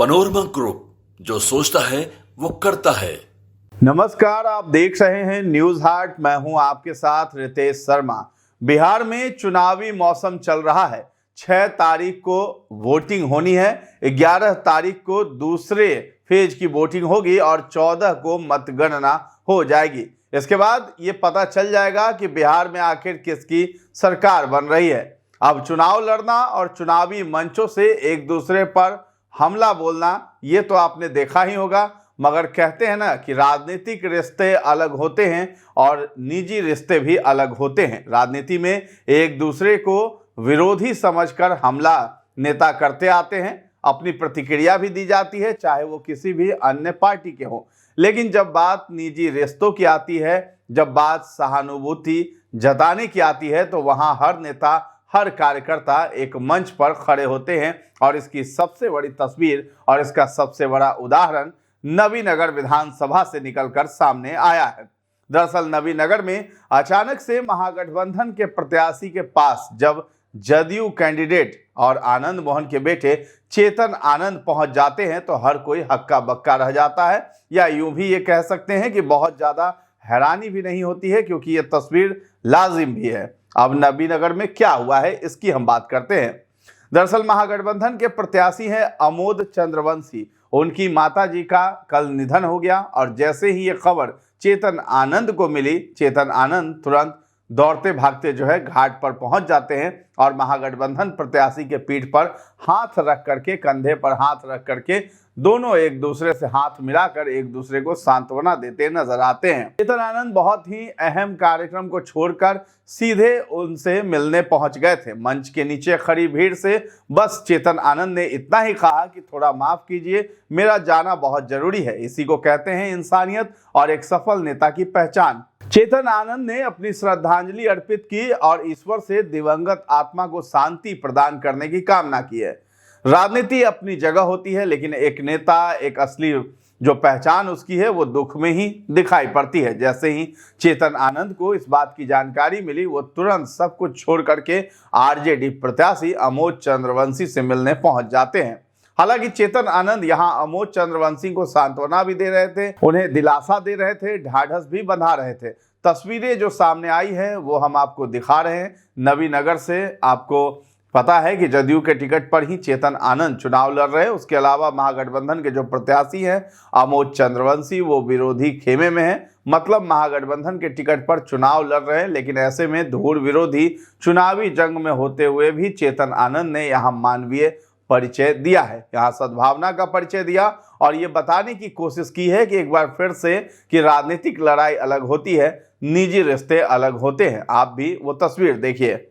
Panorama group, जो सोचता है वो करता है। नमस्कार, आप देख रहे हैं न्यूज हार्ट। मैं हूं आपके साथ रितेश शर्मा। बिहार में चुनावी मौसम चल रहा है। 6 तारीख को वोटिंग होनी है, 11 तारीख को दूसरे फेज की वोटिंग होगी और 14 को मतगणना हो जाएगी। इसके बाद ये पता चल जाएगा कि बिहार में आखिर किसकी सरकार बन रही है। अब चुनाव लड़ना और चुनावी मंचों से एक दूसरे पर हमला बोलना, ये तो आपने देखा ही होगा। मगर कहते हैं ना कि राजनीतिक रिश्ते अलग होते हैं और निजी रिश्ते भी अलग होते हैं। राजनीति में एक दूसरे को विरोधी समझकर हमला नेता करते आते हैं, अपनी प्रतिक्रिया भी दी जाती है, चाहे वो किसी भी अन्य पार्टी के हो। लेकिन जब बात निजी रिश्तों की आती है, जब बात सहानुभूति जताने की आती है, तो वहां हर नेता, हर कार्यकर्ता एक मंच पर खड़े होते हैं। और इसकी सबसे बड़ी तस्वीर और इसका सबसे बड़ा उदाहरण नवीनगर विधानसभा से निकलकर सामने आया है। दरअसल नवीनगर में अचानक से महागठबंधन के प्रत्याशी के पास जब जदयू कैंडिडेट और आनंद मोहन के बेटे चेतन आनंद पहुंच जाते हैं तो हर कोई हक्का बक्का रह जाता है, या यूं भी ये कह सकते हैं कि बहुत ज्यादा हैरानी भी नहीं होती है, क्योंकि ये तस्वीर लाजिम भी है। अब नवीनगर में क्या हुआ है इसकी हम बात करते हैं। दरअसल महागठबंधन के प्रत्याशी हैं अमोद चंद्रवंशी। उनकी माताजी का कल निधन हो गया और जैसे ही ये खबर चेतन आनंद को मिली, चेतन आनंद तुरंत दौड़ते भागते घाट पर पहुंच जाते हैं और महागठबंधन प्रत्याशी के पीठ पर हाथ रख करके, कंधे पर हाथ रख करके दोनों एक दूसरे से हाथ मिलाकर एक दूसरे को सांत्वना देते नजर आते हैं। चेतन आनंद बहुत ही अहम कार्यक्रम को छोड़कर सीधे उनसे मिलने पहुंच गए थे। मंच के नीचे खड़ी भीड़ से बस चेतन आनंद ने इतना ही कहा कि थोड़ा माफ कीजिए, मेरा जाना बहुत जरूरी है। इसी को कहते हैं इंसानियत और एक सफल नेता की पहचान। चेतन आनंद ने अपनी श्रद्धांजलि अर्पित की और ईश्वर से दिवंगत आत्मा को शांति प्रदान करने की कामना की है। राजनीति अपनी जगह होती है, लेकिन एक नेता, एक असली जो पहचान उसकी है वो दुख में ही दिखाई पड़ती है। जैसे ही चेतन आनंद को इस बात की जानकारी मिली, वो तुरंत सब कुछ छोड़ करके आरजेडी प्रत्याशी अमोद चंद्रवंशी से मिलने पहुंच जाते हैं। हालांकि चेतन आनंद यहां अमोद चंद्रवंशी को सांत्वना भी दे रहे थे, उन्हें दिलासा दे रहे थे, ढाढ़स भी बंधा रहे थे। तस्वीरें जो सामने आई है वो हम आपको दिखा रहे हैं नवीनगर से। आपको पता है कि जदयू के टिकट पर ही चेतन आनंद चुनाव लड़ रहे हैं। उसके अलावा महागठबंधन के जो प्रत्याशी हैं अमोद चंद्रवंशी, वो विरोधी खेमे में है, मतलब महागठबंधन के टिकट पर चुनाव लड़ रहे हैं। लेकिन ऐसे में धूर विरोधी चुनावी जंग में होते हुए भी चेतन आनंद ने यहाँ मानवीय परिचय दिया है, यहाँ सद्भावना का परिचय दिया और ये बताने की कोशिश की है कि एक बार फिर से कि राजनीतिक लड़ाई अलग होती है, निजी रिश्ते अलग होते हैं। आप भी वो तस्वीर देखिए।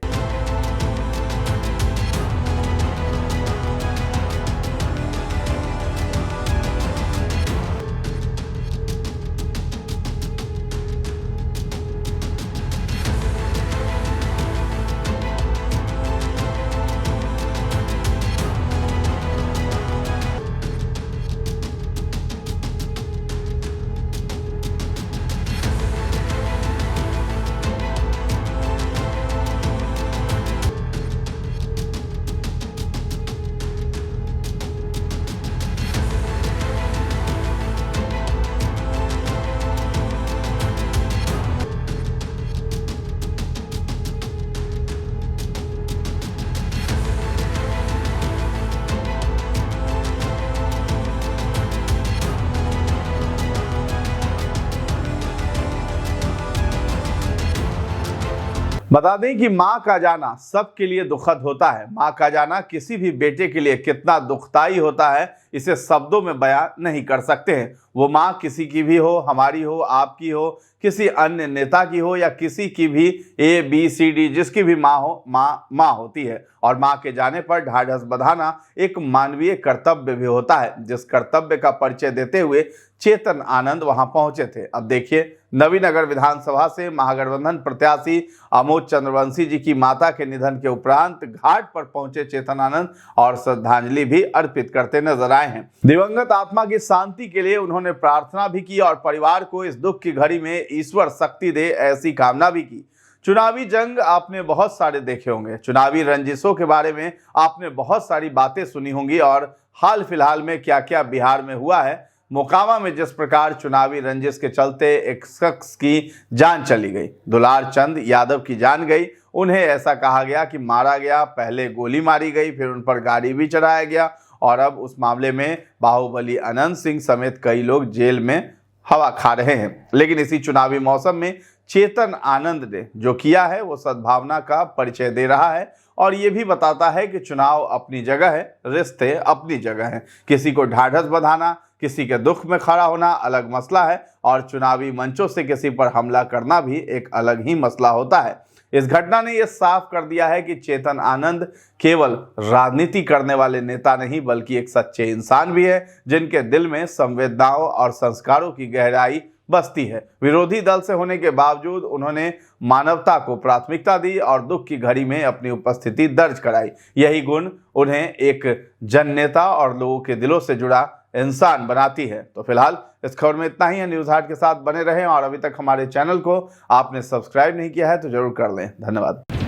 बता दें कि मां का जाना सबके लिए दुखद होता है। मां का जाना किसी भी बेटे के लिए कितना दुखदाई होता है, इसे शब्दों में बयां नहीं कर सकते हैं। वो मां किसी की भी हो, हमारी हो, आपकी हो, किसी अन्य नेता की हो या किसी की भी ABCD जिसकी भी मां हो, मां होती है। और मां के जाने पर ढाढ़स बंधाना एक मानवीय कर्तव्य भी होता है, जिस कर्तव्य का परिचय देते हुए चेतन आनंद वहां पहुंचे थे। अब देखिए नवीनगर विधानसभा से महागठबंधन प्रत्याशी अमोद चंद्रवंशी जी की माता के निधन के उपरांत घाट पर पहुंचे चेतन आनंद और श्रद्धांजलि भी अर्पित करते नजर आए हैं। दिवंगत आत्मा की शांति के लिए उन्होंने प्रार्थना भी की और परिवार को इस दुख की घड़ी में ईश्वर शक्ति दे, ऐसी कामना भी की। चुनावी जंग आपने बहुत सारे देखे होंगे, चुनावी रंजिशों के बारे में आपने बहुत सारी बातें सुनी होंगी और हाल फिलहाल में क्या क्या बिहार में हुआ है। मोकामा में जिस प्रकार चुनावी रंजिश के चलते एक शख्स की जान चली गई, दुलार चंद यादव की जान गई। उन्हें ऐसा कहा गया कि मारा गया, पहले गोली मारी गई, फिर उन पर गाड़ी भी चढ़ाया गया और अब उस मामले में बाहुबली अनंत सिंह समेत कई लोग जेल में हवा खा रहे हैं। लेकिन इसी चुनावी मौसम में चेतन आनंद ने जो किया है वो सद्भावना का परिचय दे रहा है और ये भी बताता है कि चुनाव अपनी जगह है, रिश्ते अपनी जगह हैं। किसी को ढाढ़स बंधाना, किसी के दुख में खड़ा होना अलग मसला है और चुनावी मंचों से किसी पर हमला करना भी एक अलग ही मसला होता है। इस घटना ने यह साफ कर दिया है कि चेतन आनंद केवल राजनीति करने वाले नेता नहीं बल्कि एक सच्चे इंसान भी है, जिनके दिल में संवेदनाओं और संस्कारों की गहराई बसती है। विरोधी दल से होने के बावजूद उन्होंने मानवता को प्राथमिकता दी और दुख की घड़ी में अपनी उपस्थिति दर्ज कराई। यही गुण उन्हें एक जननेता और लोगों के दिलों से जुड़ा इंसान बनाती है। तो फिलहाल इस खबर में इतना ही है। न्यूज़ हाट के साथ बने रहें और अभी तक हमारे चैनल को आपने सब्सक्राइब नहीं किया है तो जरूर कर लें। धन्यवाद।